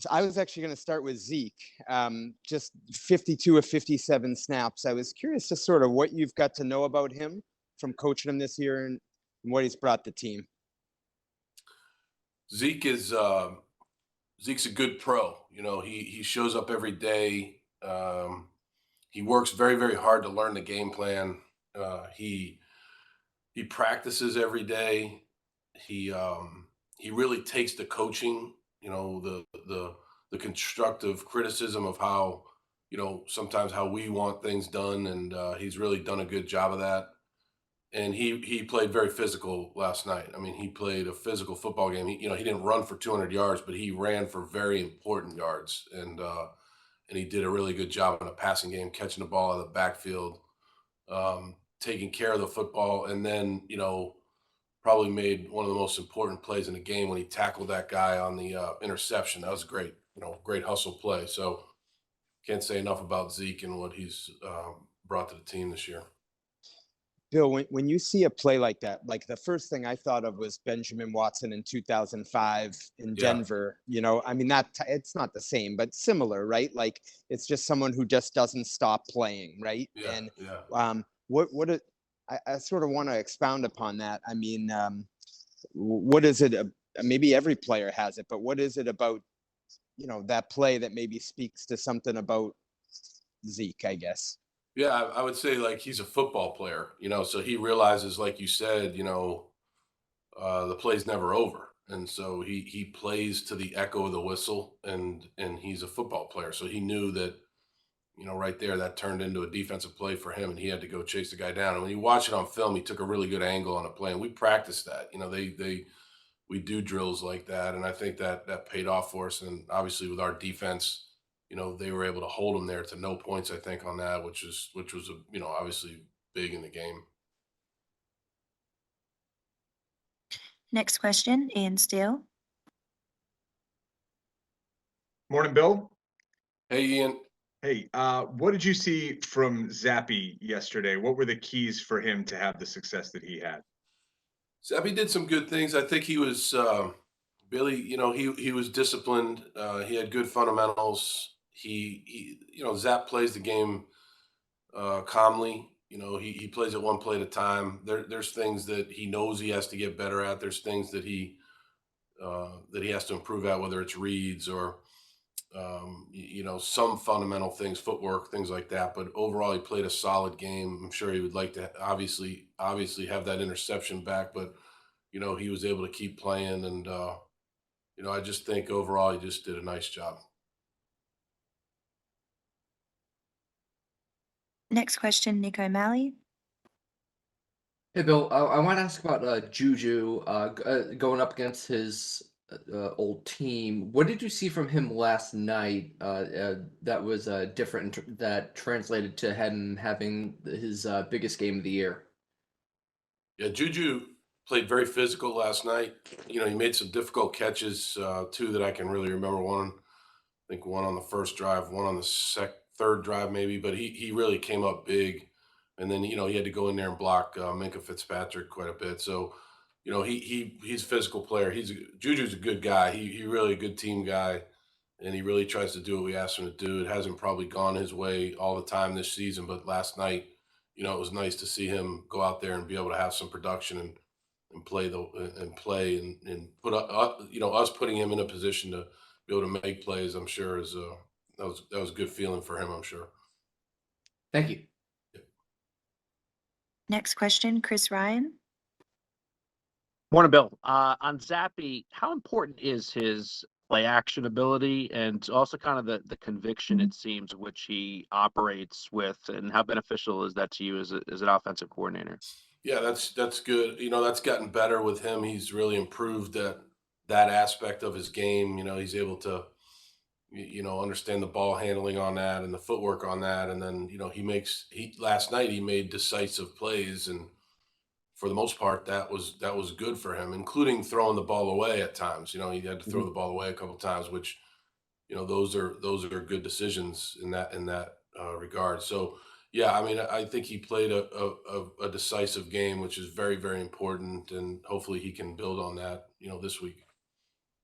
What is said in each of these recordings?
So I was actually going to start with Zeke. Just 52 of 57 snaps. I was curious to sort of what you've got to know about him from coaching him this year and what he's brought the team. Zeke is Zeke's a good pro. He shows up every day. He works very, very hard to learn the game plan. He practices every day. He really takes the coaching, the constructive criticism of how, sometimes how we want things done, and he's really done a good job of that. And he played very physical last night. I mean, he played a physical football game. He didn't run for 200 yards, but he ran for very important yards, and he did a really good job in a passing game, catching the ball out of the backfield, taking care of the football, and then probably made one of the most important plays in the game when he tackled that guy on the interception. That was great, great hustle play. So can't say enough about Zeke and what he's brought to the team this year. Bill, when you see a play like that, like the first thing I thought of was Benjamin Watson in 2005 in Denver. I mean, it's not the same, but similar, right? Like it's just someone who just doesn't stop playing, right? I sort of want to expound upon that. I mean, what is it? Maybe every player has it, but what is it about, that play that maybe speaks to something about Zeke, I guess? Yeah, I would say like he's a football player, so he realizes, like you said, the play's never over. And so he plays to the echo of the whistle, and he's a football player. So he knew that, right there, that turned into a defensive play for him, and he had to go chase the guy down. And when you watch it on film, he took a really good angle on a play, and we practiced that. We do drills like that, and I think that paid off for us. And obviously with our defense, they were able to hold him there to no points, I think, on that, which was obviously big in the game. Next question, Ian Steele. Morning, Bill. Hey, Ian. Hey, what did you see from Zappe yesterday? What were the keys for him to have the success that he had? Zappe did some good things. I think he was Billy. He was disciplined. He had good fundamentals. Zapp plays the game calmly. He plays it one play at a time. There's things that he knows he has to get better at. There's things that he has to improve at, whether it's reads or some fundamental things, footwork, things like that. But overall, he played a solid game. I'm sure he would like to obviously have that interception back, but he was able to keep playing, and I just think overall he just did a nice job. Next question, Nick O'Malley. Hey, Bill. I want to ask about Juju going up against his old team. What did you see from him last night that was different, that translated to him having his biggest game of the year? Yeah, Juju played very physical last night. He made some difficult catches, two that I can really remember. One, I think one on the first drive, one on the third drive maybe, but he really came up big. And then, he had to go in there and block Minkah Fitzpatrick quite a bit. So, he's a physical player. Juju's a good guy. He really a good team guy, and he really tries to do what we asked him to do. It hasn't probably gone his way all the time this season, but last night, it was nice to see him go out there and be able to have some production and play and put us putting him in a position to be able to make plays. I'm sure that was a good feeling for him, I'm sure. Thank you. Next question, Chris Ryan. Morning, Bill. On Zappe, how important is his play action ability and also kind of the conviction, it seems, which he operates with, and how beneficial is that to you as an offensive coordinator? Yeah, that's good. That's gotten better with him. He's really improved that aspect of his game. He's able to, understand the ball handling on that and the footwork on that. And then, last night he made decisive plays, and for the most part, that was good for him, including throwing the ball away at times. He had to throw the ball away a couple of times, which, those are good decisions in that regard. So, yeah, I mean, I think he played a decisive game, which is very, very important, and hopefully he can build on that, this week.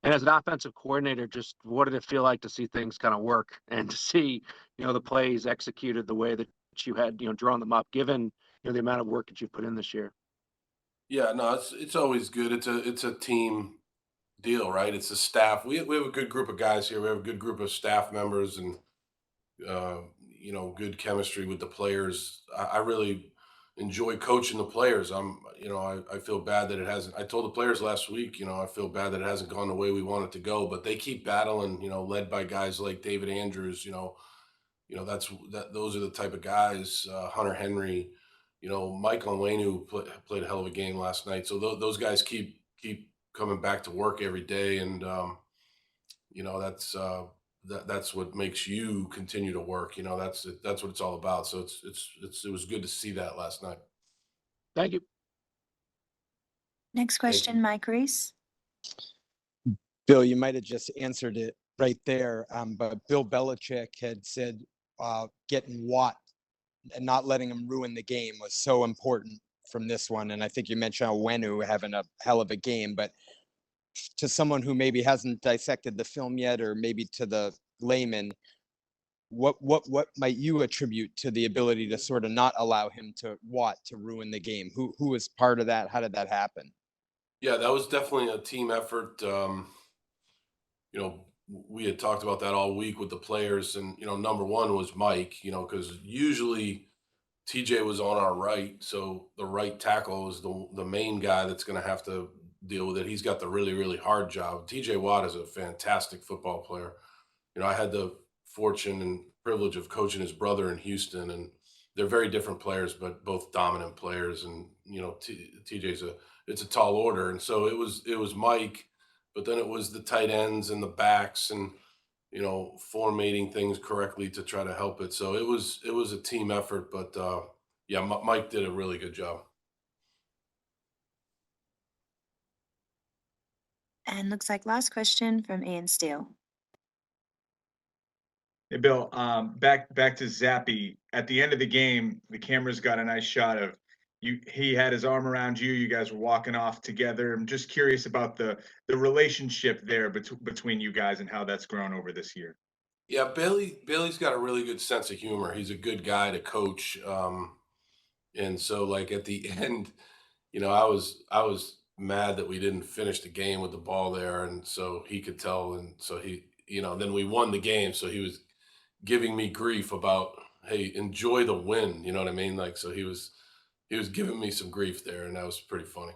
And as an offensive coordinator, just what did it feel like to see things kind of work and to see, the plays executed the way that you had, drawn them up, given, the amount of work that you've put in this year? Yeah, no, it's always good. It's a team deal, right? It's a staff. We have a good group of guys here. We have a good group of staff members, and good chemistry with the players. I really enjoy coaching the players. I feel bad that it hasn't. I told the players last week, I feel bad that it hasn't gone the way we want it to go, but they keep battling. Led by guys like David Andrews. Those are the type of guys. Hunter Henry. Michael and Wayne, who played a hell of a game last night. So those guys keep coming back to work every day, and that's what makes you continue to work. That's what it's all about. So it was good to see that last night. Thank you. Next question, Mike Reese. Bill, you might have just answered it right there, but Bill Belichick had said getting Watt and not letting him ruin the game was so important from this one. And I think you mentioned Wenu having a hell of a game, but to someone who maybe hasn't dissected the film yet, or maybe to the layman, what might you attribute to the ability to sort of not allow Watt to ruin the game? Who was part of that? How did that happen? Yeah, that was definitely a team effort. We had talked about that all week with the players, and number one was Mike. Because usually TJ was on our right, so the right tackle is the main guy that's going to have to deal with it. He's got the really, really hard job. TJ Watt is a fantastic football player. I had the fortune and privilege of coaching his brother in Houston, and they're very different players, but both dominant players. And TJ's it's a tall order, and so it was Mike, but then it was the tight ends and the backs, and formatting things correctly to try to help it. So it was a team effort, but yeah, Mike did a really good job. And looks like last question from Ian Steele. Hey, Bill, back to Zappy. At the end of the game, the cameras got a nice shot of you. He had his arm around you. You guys were walking off together. I'm just curious about the relationship there between you guys and how that's grown over this year. Yeah, Bailey's got a really good sense of humor. He's a good guy to coach. And so like at the end, I was mad that we didn't finish the game with the ball there. And so he could tell. And so he, then we won the game. So he was giving me grief about, hey, enjoy the win. You know what I mean? Like, so he was giving me some grief there, and that was pretty funny.